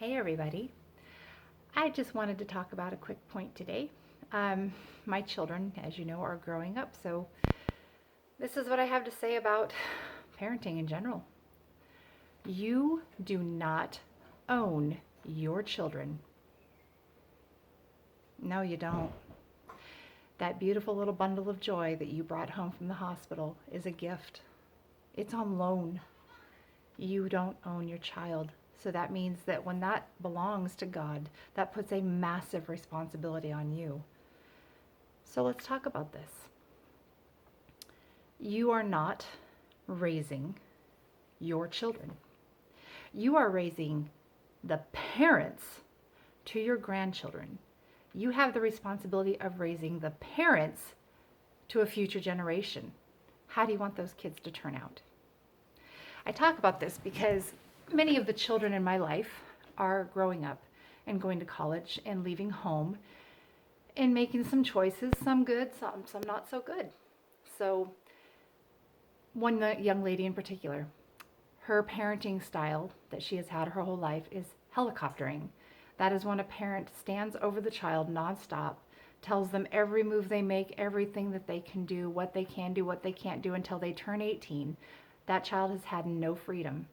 Hey everybody. I just wanted to talk about a quick point today. My children, as you know, are growing up, so this is what I have to say about parenting in general. You do not own your children. No, you don't. That beautiful little bundle of joy that you brought home from the hospital is a gift. It's on loan. You don't own your child. So that means that when that belongs to God, that puts a massive responsibility on you. So let's talk about this. You are not raising your children. You are raising the parents to your grandchildren. You have the responsibility of raising the parents to a future generation. How do you want those kids to turn out? I talk about this because many of the children in my life are growing up and going to college and leaving home and making some choices, some good, some not so good. So one young lady in particular, her parenting style that she has had her whole life is helicoptering. That is when a parent stands over the child nonstop, tells them every move they make, everything that they can do, what they can do, what they can't do until they turn 18. That child has had no freedom.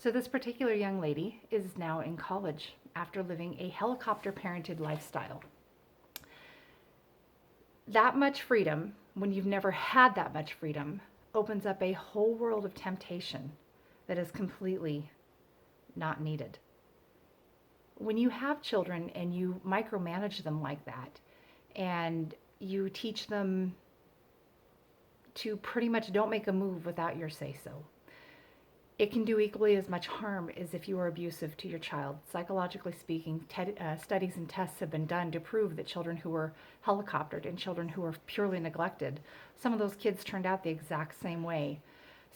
So this particular young lady is now in college after living a helicopter parented lifestyle. That much freedom, when you've never had that much freedom, opens up a whole world of temptation that is completely not needed. When you have children and you micromanage them like that, and you teach them to pretty much don't make a move without your say-so, it can do equally as much harm as if you are abusive to your child. Psychologically speaking, studies and tests have been done to prove that children who were helicoptered and children who were purely neglected, some of those kids turned out the exact same way.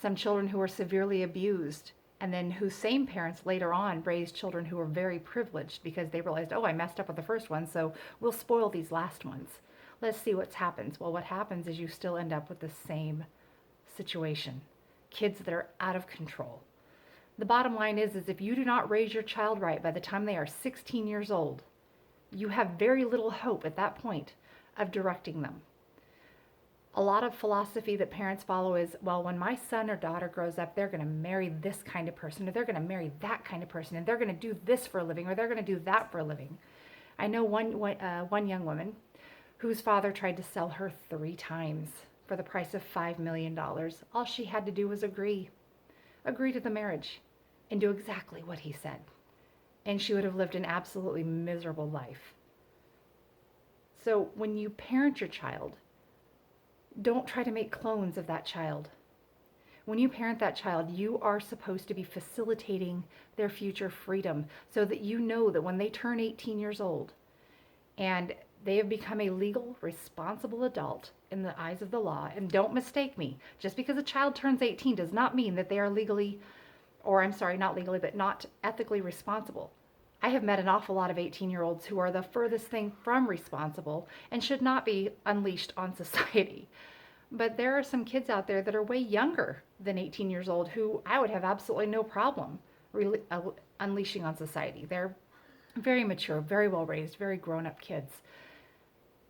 Some children who were severely abused and then whose same parents later on raised children who were very privileged because they realized, oh, I messed up with the first one, so we'll spoil these last ones. Let's see what happens. Well, what happens is you still end up with the same situation. Kids that are out of control. The bottom line is if you do not raise your child right by the time they are 16 years old, you have very little hope at that point of directing them. A lot of philosophy that parents follow is, well, when my son or daughter grows up, they're going to marry this kind of person, or they're going to marry that kind of person, and they're going to do this for a living, or they're going to do that for a living. I know one young woman whose father tried to sell her 3 times for the price of $5 million. All she had to do was agree to the marriage and do exactly what he said. And she would have lived an absolutely miserable life. So when you parent your child, don't try to make clones of that child. When you parent that child, you are supposed to be facilitating their future freedom so that you know that when they turn 18 years old and they have become a legal, responsible adult in the eyes of the law. And don't mistake me, just because a child turns 18 does not mean that they are legally, or I'm sorry, not legally, but not ethically responsible. I have met an awful lot of 18-year-olds who are the furthest thing from responsible and should not be unleashed on society. But there are some kids out there that are way younger than 18 years old who I would have absolutely no problem unleashing on society. They're very mature, very well raised, very grown-up kids.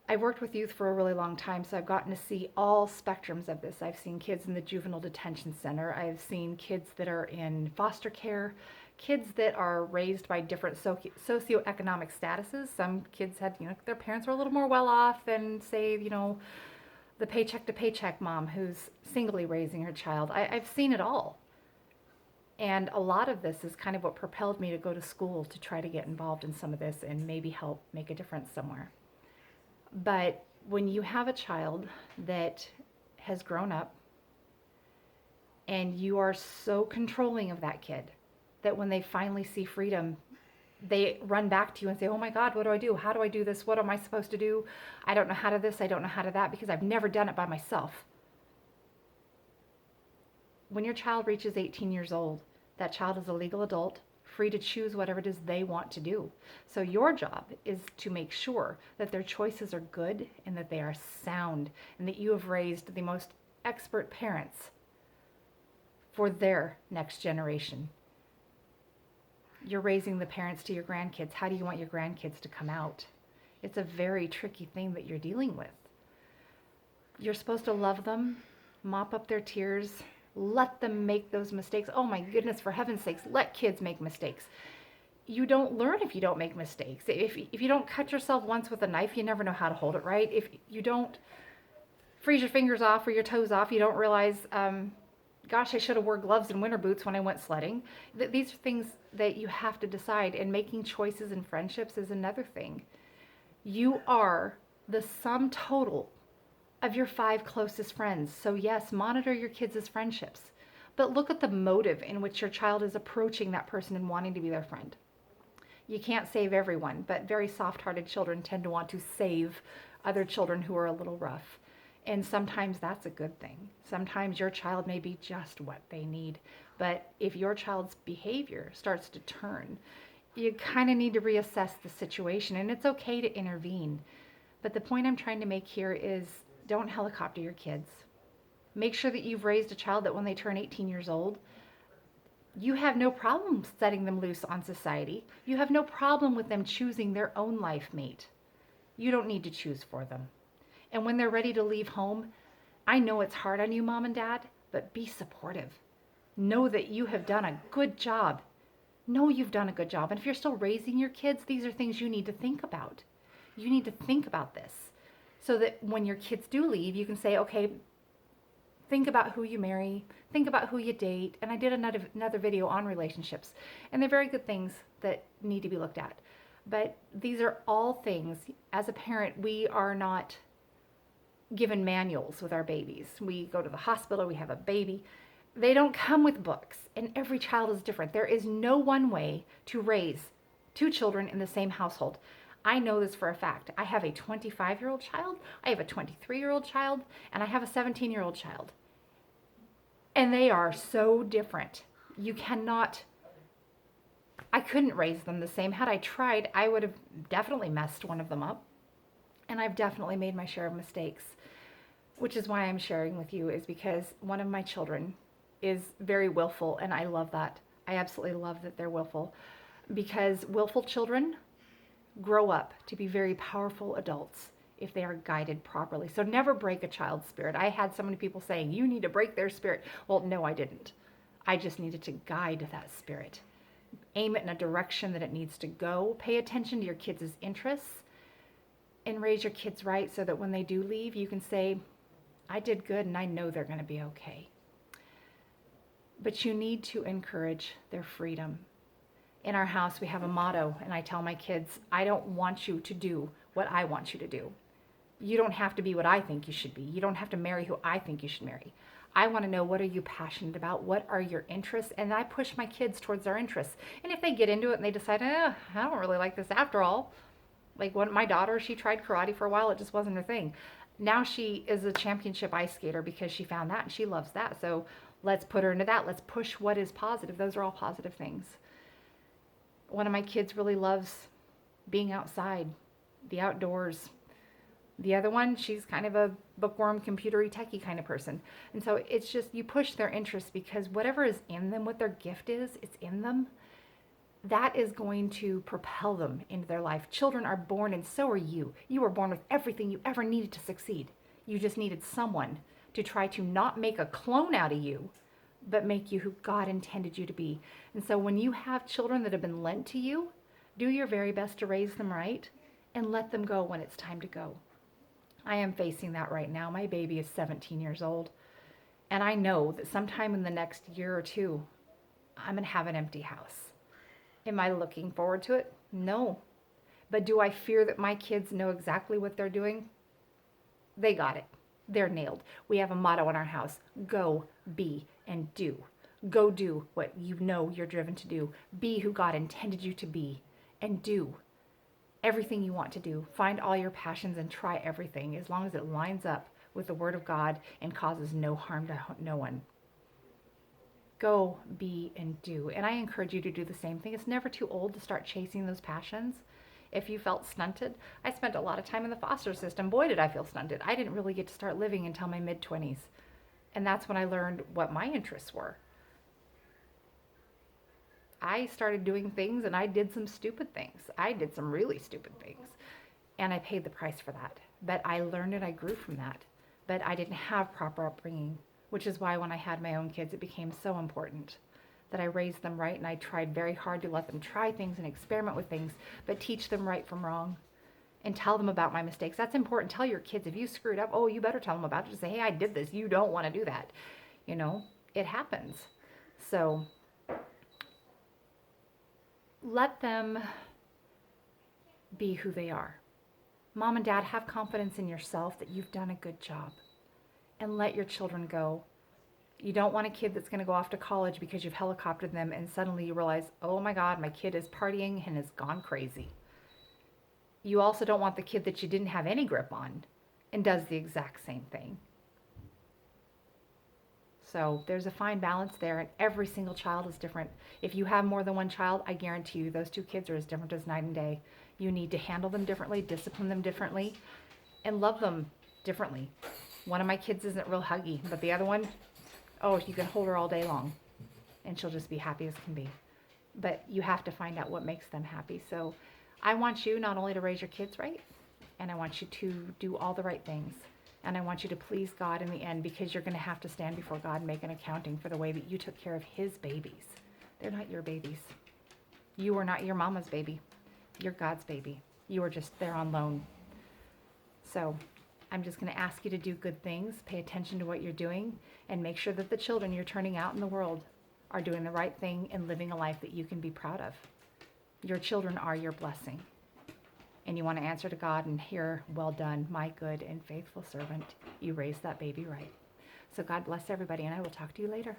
I've worked with youth for a really long time, so I've gotten to see all spectrums of this. I've seen kids in the juvenile detention center. I've seen kids that are in foster care, kids that are raised by different socioeconomic statuses. Some kids had, their parents were a little more well off than, say, the paycheck to paycheck mom who's singly raising her child. I've seen it all. And a lot of this is kind of what propelled me to go to school to try to get involved in some of this and maybe help make a difference somewhere. But when you have a child that has grown up and you are so controlling of that kid that when they finally see freedom, they run back to you and say, oh my God, what do I do? How do I do this? What am I supposed to do? I don't know how to this. I don't know how to that because I've never done it by myself. When your child reaches 18 years old, that child is a legal adult, free to choose whatever it is they want to do. So your job is to make sure that their choices are good and that they are sound and that you have raised the most expert parents for their next generation. you're raising the parents to your grandkids. How do you want your grandkids to come out? It's a very tricky thing that you're dealing with. You're supposed to love them, mop up their tears, let them make those mistakes. Oh my goodness, for heaven's sakes, let kids make mistakes. You don't learn if you don't make mistakes. If you don't cut yourself once with a knife, you never know how to hold it right. If you don't freeze your fingers off or your toes off, you don't realize, gosh, I should have wore gloves and winter boots when I went sledding. These are things that you have to decide, and making choices in friendships is another thing. You are the sum total of your 5 closest friends. So yes, monitor your kids' friendships, but look at the motive in which your child is approaching that person and wanting to be their friend. You can't save everyone, but very soft-hearted children tend to want to save other children who are a little rough. And sometimes that's a good thing. Sometimes your child may be just what they need. But if your child's behavior starts to turn, you kind of need to reassess the situation, and it's okay to intervene. But the point I'm trying to make here is, don't helicopter your kids. Make sure that you've raised a child that when they turn 18 years old, you have no problem setting them loose on society. You have no problem with them choosing their own life mate. You don't need to choose for them. And when they're ready to leave home, I know it's hard on you, mom and dad, but be supportive. Know that you have done a good job. Know you've done a good job. And if you're still raising your kids, these are things you need to think about. You need to think about this so that when your kids do leave, you can say, okay, think about who you marry, think about who you date. And I did another video on relationships, and they're very good things that need to be looked at. But these are all things, as a parent, we are not given manuals with our babies. We go to the hospital, we have a baby. They don't come with books, and every child is different. There is no one way to raise 2 children in the same household. I know this for a fact. I have a 25-year-old child, I have a 23-year-old child, and I have a 17-year-old child. And they are so different. I couldn't raise them the same. Had I tried, I would have definitely messed one of them up. And I've definitely made my share of mistakes, which is why I'm sharing with you, is because one of my children is very willful, and I love that. I absolutely love that they're willful, because willful children grow up to be very powerful adults if they are guided properly. So never break a child's spirit. I had so many people saying, you need to break their spirit. Well, no, I didn't. I just needed to guide that spirit. Aim it in a direction that it needs to go. Pay attention to your kids' interests and raise your kids right so that when they do leave, you can say, I did good and I know they're going to be okay. But you need to encourage their freedom. In our house, we have a motto, and I tell my kids, I don't want you to do what I want you to do. You don't have to be what I think you should be. You don't have to marry who I think you should marry. I want to know, what are you passionate about? What are your interests? And I push my kids towards their interests. And if they get into it and they decide, I don't really like this after all. Like my daughter, she tried karate for a while. It just wasn't her thing. Now she is a championship ice skater because she found that and she loves that. So let's put her into that. Let's push what is positive. Those are all positive things. One of my kids really loves being outside, the outdoors. The other one, she's kind of a bookworm, computery, techie kind of person. And so it's just, you push their interests, because whatever is in them, what their gift is, it's in them. That is going to propel them into their life. Children are born, and so are you. You were born with everything you ever needed to succeed. You just needed someone to try to not make a clone out of you, but make you who God intended you to be. And so when you have children that have been lent to you, do your very best to raise them right and let them go when it's time to go. I am facing that right now. My baby is 17 years old, and I know that sometime in the next year or two, I'm going to have an empty house. Am I looking forward to it? No. But do I fear that my kids know exactly what they're doing? They got it. They're nailed. We have a motto in our house: go, be, and do. Go do what you know you're driven to do. Be who God intended you to be, and do everything you want to do. Find all your passions and try everything, as long as it lines up with the Word of God and causes no harm to no one. Go, be, and do. And I encourage you to do the same thing. It's never too old to start chasing those passions. If you felt stunted, I spent a lot of time in the foster system. Boy, did I feel stunted. I didn't really get to start living until my mid-20s. And that's when I learned what my interests were. I started doing things and I did some stupid things. I did some really stupid things. And I paid the price for that. But I learned and I grew from that. But I didn't have proper upbringing, which is why when I had my own kids, it became so important that I raised them right, and I tried very hard to let them try things and experiment with things, but teach them right from wrong and tell them about my mistakes. That's important. Tell your kids if you screwed up, oh, you better tell them about it. Just say, hey, I did this. You don't want to do that. You know, it happens. So let them be who they are. Mom and dad, have confidence in yourself that you've done a good job, and let your children go. You don't want a kid that's going to go off to college because you've helicoptered them and suddenly you realize, oh my God, my kid is partying and has gone crazy. You also don't want the kid that you didn't have any grip on and does the exact same thing. So there's a fine balance there, and every single child is different. If you have more than one child, I guarantee you those two kids are as different as night and day. You need to handle them differently, discipline them differently, and love them differently. One of my kids isn't real huggy, but the other one, oh, you can hold her all day long and she'll just be happy as can be. But you have to find out what makes them happy. So I want you not only to raise your kids right, and I want you to do all the right things. And I want you to please God in the end, because you're going to have to stand before God and make an accounting for the way that you took care of his babies. They're not your babies. You are not your mama's baby. You're God's baby. You are just there on loan. So I'm just going to ask you to do good things, pay attention to what you're doing, and make sure that the children you're turning out in the world are doing the right thing and living a life that you can be proud of. Your children are your blessing. And you want to answer to God and hear, well done, my good and faithful servant. You raised that baby right. So God bless everybody, and I will talk to you later.